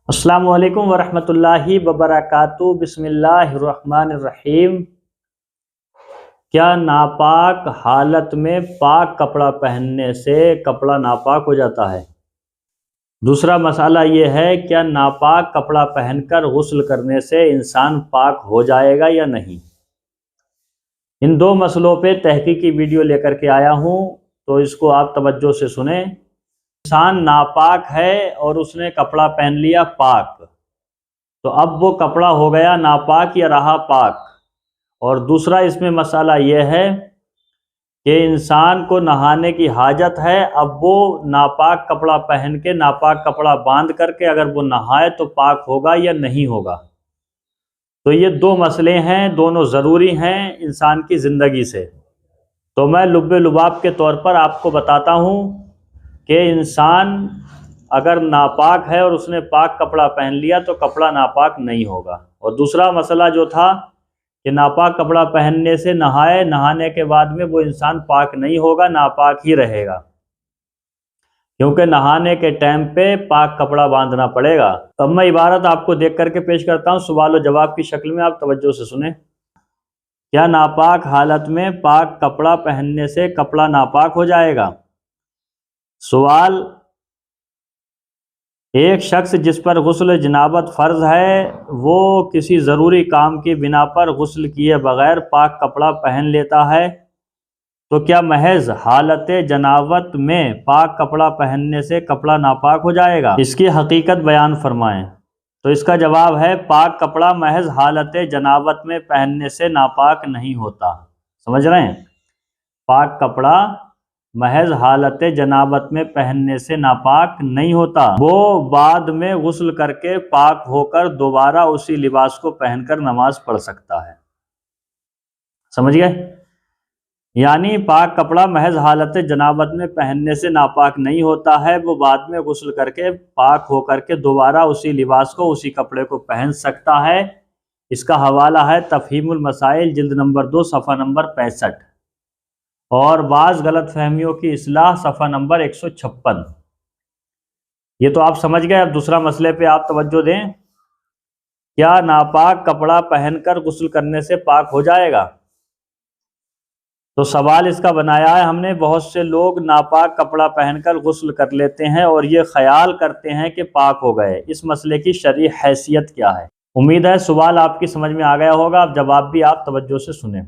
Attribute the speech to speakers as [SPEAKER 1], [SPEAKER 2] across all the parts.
[SPEAKER 1] السلام علیکم ورحمۃ اللہ وبرکاتہ۔ بسم اللہ الرحمن الرحیم۔ کیا ناپاک حالت میں پاک کپڑا پہننے سے کپڑا ناپاک ہو جاتا ہے؟ دوسرا مسئلہ یہ ہے، کیا ناپاک کپڑا پہن کر غسل کرنے سے انسان پاک ہو جائے گا یا نہیں؟ ان دو مسئلوں پہ تحقیقی ویڈیو لے کر کے آیا ہوں، تو اس کو آپ توجہ سے سنیں۔ انسان ناپاک ہے اور اس نے کپڑا پہن لیا پاک، تو اب وہ کپڑا ہو گیا ناپاک یا رہا پاک؟ اور دوسرا اس میں مسئلہ یہ ہے کہ انسان کو نہانے کی حاجت ہے، اب وہ ناپاک کپڑا پہن کے ناپاک کپڑا باندھ کر کے اگر وہ نہائے تو پاک ہوگا یا نہیں ہوگا؟ تو یہ دو مسئلے ہیں، دونوں ضروری ہیں انسان کی زندگی سے۔ تو میں لب لباب کے طور پر آپ کو بتاتا ہوں کہ انسان اگر ناپاک ہے اور اس نے پاک کپڑا پہن لیا تو کپڑا ناپاک نہیں ہوگا۔ اور دوسرا مسئلہ جو تھا کہ ناپاک کپڑا پہننے سے نہائے، نہانے کے بعد میں وہ انسان پاک نہیں ہوگا، ناپاک ہی رہے گا، کیونکہ نہانے کے ٹائم پہ پاک کپڑا باندھنا پڑے گا۔ اب میں عبارت آپ کو دیکھ کر کے پیش کرتا ہوں، سوال و جواب کی شکل میں، آپ توجہ سے سنیں۔ کیا ناپاک حالت میں پاک کپڑا پہننے سے کپڑا ناپاک ہو جائے گا؟ سوال: ایک شخص جس پر غسل جنابت فرض ہے، وہ کسی ضروری کام کی بنا پر غسل کیے بغیر پاک کپڑا پہن لیتا ہے، تو کیا محض حالت جنابت میں پاک کپڑا پہننے سے کپڑا ناپاک ہو جائے گا؟ اس کی حقیقت بیان فرمائیں۔ تو اس کا جواب ہے، پاک کپڑا محض حالت جنابت میں پہننے سے ناپاک نہیں ہوتا۔ سمجھ رہے ہیں؟ پاک کپڑا محض حالت جنابت میں پہننے سے ناپاک نہیں ہوتا، وہ بعد میں غسل کر کے پاک ہو کر دوبارہ اسی لباس کو پہن کر نماز پڑھ سکتا ہے۔ سمجھ گئے؟ یعنی پاک کپڑا محض حالت جنابت میں پہننے سے ناپاک نہیں ہوتا ہے، وہ بعد میں غسل کر کے پاک ہو کر کے دوبارہ اسی لباس کو، اسی کپڑے کو پہن سکتا ہے۔ اس کا حوالہ ہے تفہیم المسائل، جلد نمبر 2، صفحہ نمبر 65، اور بعض غلط فہمیوں کی اصلاح، صفحہ نمبر 156۔ یہ تو آپ سمجھ گئے۔ اب دوسرا مسئلے پہ آپ توجہ دیں۔ کیا ناپاک کپڑا پہن کر غسل کرنے سے پاک ہو جائے گا؟ تو سوال اس کا بنایا ہے ہم نے، بہت سے لوگ ناپاک کپڑا پہن کر غسل کر لیتے ہیں اور یہ خیال کرتے ہیں کہ پاک ہو گئے، اس مسئلے کی شرعی حیثیت کیا ہے؟ امید ہے سوال آپ کی سمجھ میں آ گیا ہوگا، اب جواب بھی آپ توجہ سے سنیں۔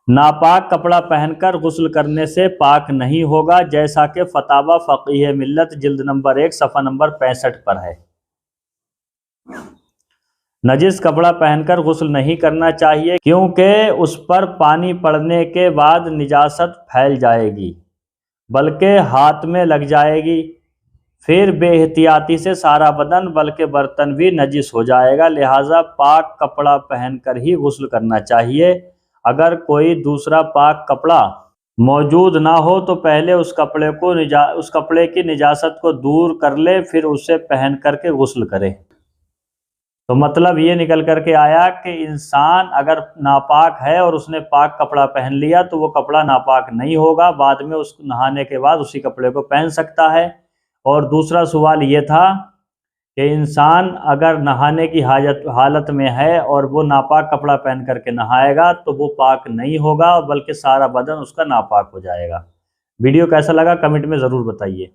[SPEAKER 1] ناپاک کپڑا پہن کر غسل کرنے سے پاک نہیں ہوگا، جیسا کہ فتاوی فقیہ ملت، جلد نمبر 1، صفحہ نمبر 65 پر ہے۔ نجس کپڑا پہن کر غسل نہیں کرنا چاہیے، کیونکہ اس پر پانی پڑنے کے بعد نجاست پھیل جائے گی، بلکہ ہاتھ میں لگ جائے گی، پھر بے احتیاطی سے سارا بدن بلکہ برتن بھی نجس ہو جائے گا، لہٰذا پاک کپڑا پہن کر ہی غسل کرنا چاہیے۔ اگر کوئی دوسرا پاک کپڑا موجود نہ ہو تو پہلے اس کپڑے کی نجاست کو دور کر لے، پھر اسے پہن کر کے غسل کرے۔ تو مطلب یہ نکل کر کے آیا کہ انسان اگر ناپاک ہے اور اس نے پاک کپڑا پہن لیا تو وہ کپڑا ناپاک نہیں ہوگا، بعد میں اس نہانے کے بعد اسی کپڑے کو پہن سکتا ہے۔ اور دوسرا سوال یہ تھا کہ انسان اگر نہانے کی حالت میں ہے اور وہ ناپاک کپڑا پہن کر کے نہائے گا تو وہ پاک نہیں ہوگا، بلکہ سارا بدن اس کا ناپاک ہو جائے گا۔ ویڈیو کیسا لگا کمنٹ میں ضرور بتائیے۔